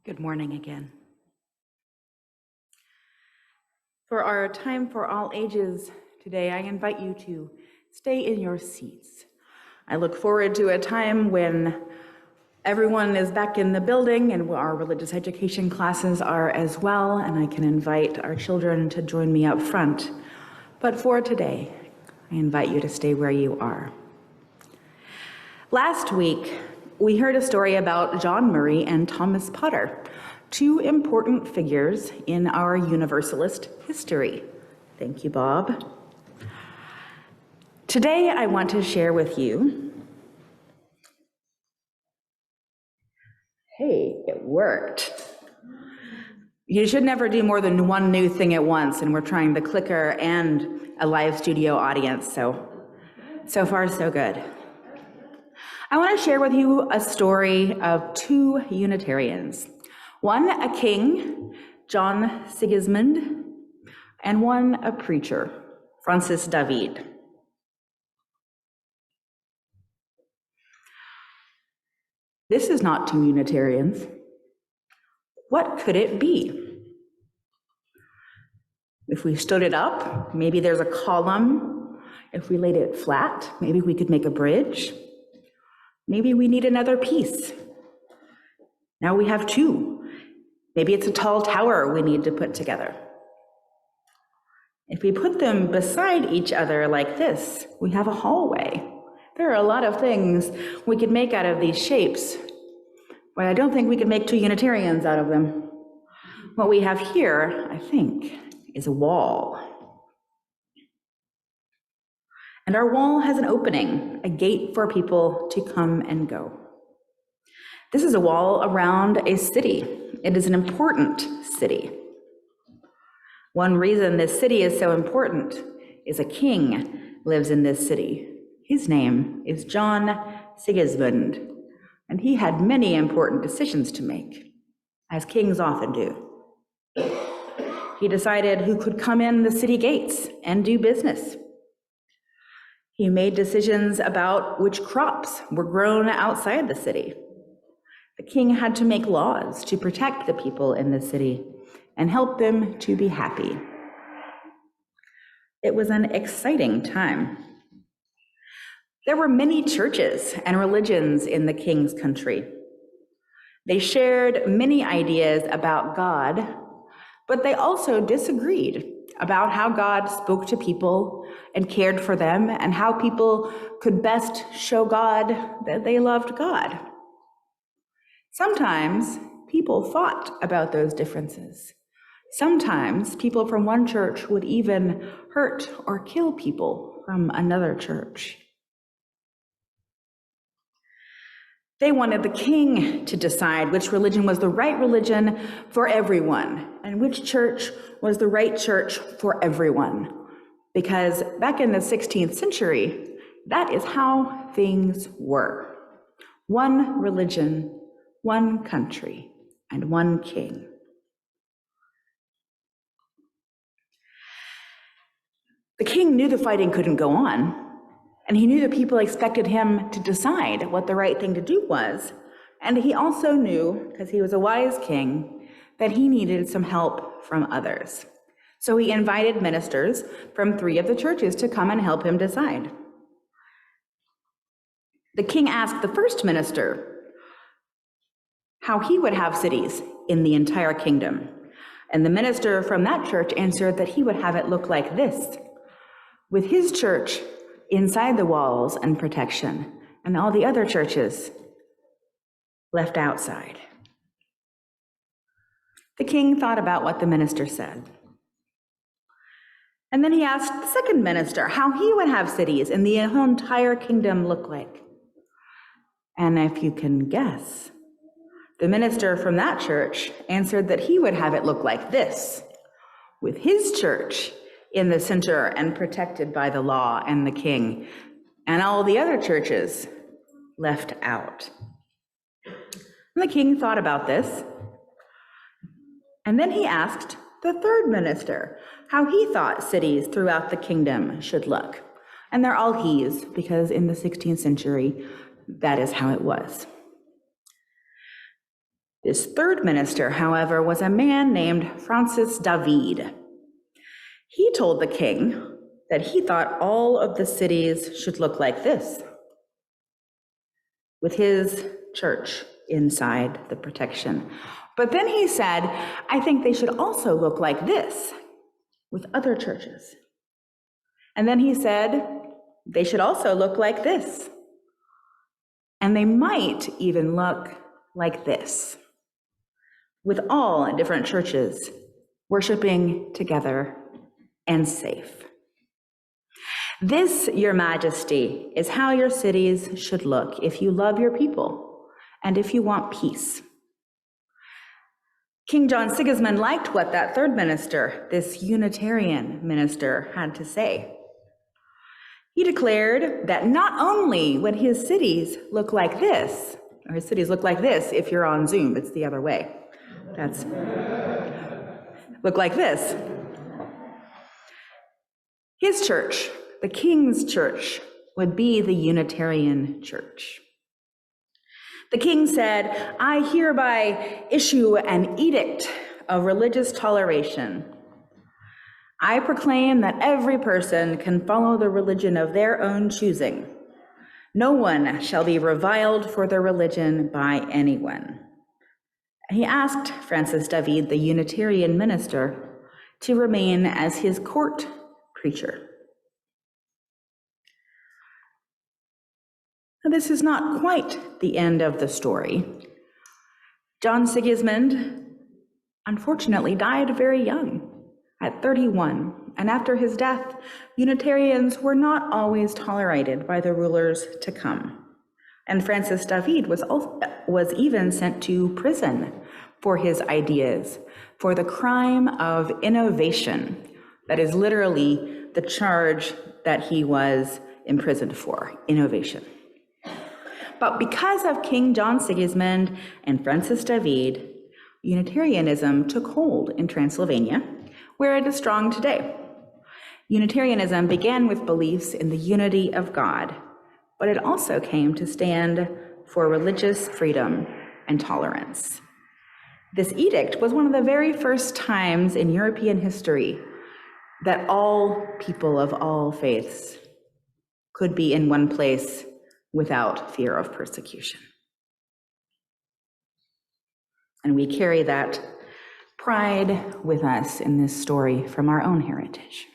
Good morning again. For our time for all ages today, I invite you to stay in your seats. I look forward to a time when everyone is back in the building and our religious education classes are as well, and I can invite our children to join me up front. But for today, I invite you to stay where you are. Last week, we heard a story about John Murray and Thomas Potter, two important figures in our Universalist history. Thank you, Bob. Today, I want to share with you. Hey, it worked. You should never do more than one new thing at once, and we're trying the clicker and a live studio audience, so far so good. I want to share with you a story of two Unitarians. One a king, John Sigismund, and one a preacher, Francis David. This is not two Unitarians. What could it be? If we stood it up, maybe there's a column. If we laid it flat, maybe we could make a bridge. Maybe we need another piece. Now we have two. Maybe it's a tall tower we need to put together. If we put them beside each other like this, we have a hallway. There are a lot of things we could make out of these shapes, but I don't think we could make two Unitarians out of them. What we have here, I think, is a wall. And our wall has an opening, a gate for people to come and go. This is a wall around a city. It is an important city. One reason this city is so important is a king lives in this city. His name is John Sigismund, and he had many important decisions to make, as kings often do. He decided who could come in the city gates and do business. He made decisions about which crops were grown outside the city. The king had to make laws to protect the people in the city and help them to be happy. It was an exciting time. There were many churches and religions in the king's country. They shared many ideas about God, but they also disagreed about how God spoke to people and cared for them and how people could best show God that they loved God. Sometimes people fought about those differences. Sometimes people from one church would even hurt or kill people from another church. They wanted the king to decide which religion was the right religion for everyone and which church was the right church for everyone. Because back in the 16th century, that is how things were. One religion, one country, and one king. The king knew the fighting couldn't go on, and he knew that people expected him to decide what the right thing to do was. And he also knew, because he was a wise king, that he needed some help from others. So he invited ministers from 3 of the churches to come and help him decide. The king asked the first minister how he would have cities in the entire kingdom. And the minister from that church answered that he would have it look like this, with his church inside the walls and protection, and all the other churches left outside. The king thought about what the minister said. And then he asked the second minister how he would have cities in the entire kingdom look like. And if you can guess, the minister from that church answered that he would have it look like this, with his church in the center and protected by the law and the king, and all the other churches left out. And the king thought about this, and then he asked the third minister how he thought cities throughout the kingdom should look. And they're all he's, because in the 16th century, that is how it was. This third minister, however, was a man named Francis David. He told the king that he thought all of the cities should look like this, with his church inside the protection. But then he said, I think they should also look like this, with other churches. And then he said, they should also look like this. And they might even look like this, with all different churches worshiping together and safe. This, Your Majesty, is how your cities should look if you love your people and if you want peace. King John Sigismund liked what that third minister, this Unitarian minister, had to say. He declared that not only would his cities look like this, or his cities look like this if you're on Zoom, it's the other way. That's look like this. His church, the king's church, would be the Unitarian church. The king said, I hereby issue an edict of religious toleration. I proclaim that every person can follow the religion of their own choosing. No one shall be reviled for their religion by anyone. He asked Francis David, the Unitarian minister, to remain as his court preacher. Now, this is not quite the end of the story. John Sigismund, unfortunately, died very young, at 31, and after his death, Unitarians were not always tolerated by the rulers to come. And Francis David was even sent to prison for his ideas, for the crime of innovation. That is literally the charge that he was imprisoned for, innovation. But because of King John Sigismund and Francis David, Unitarianism took hold in Transylvania, where it is strong today. Unitarianism began with beliefs in the unity of God, but it also came to stand for religious freedom and tolerance. This edict was one of the very first times in European history that all people of all faiths could be in one place without fear of persecution. And we carry that pride with us in this story from our own heritage.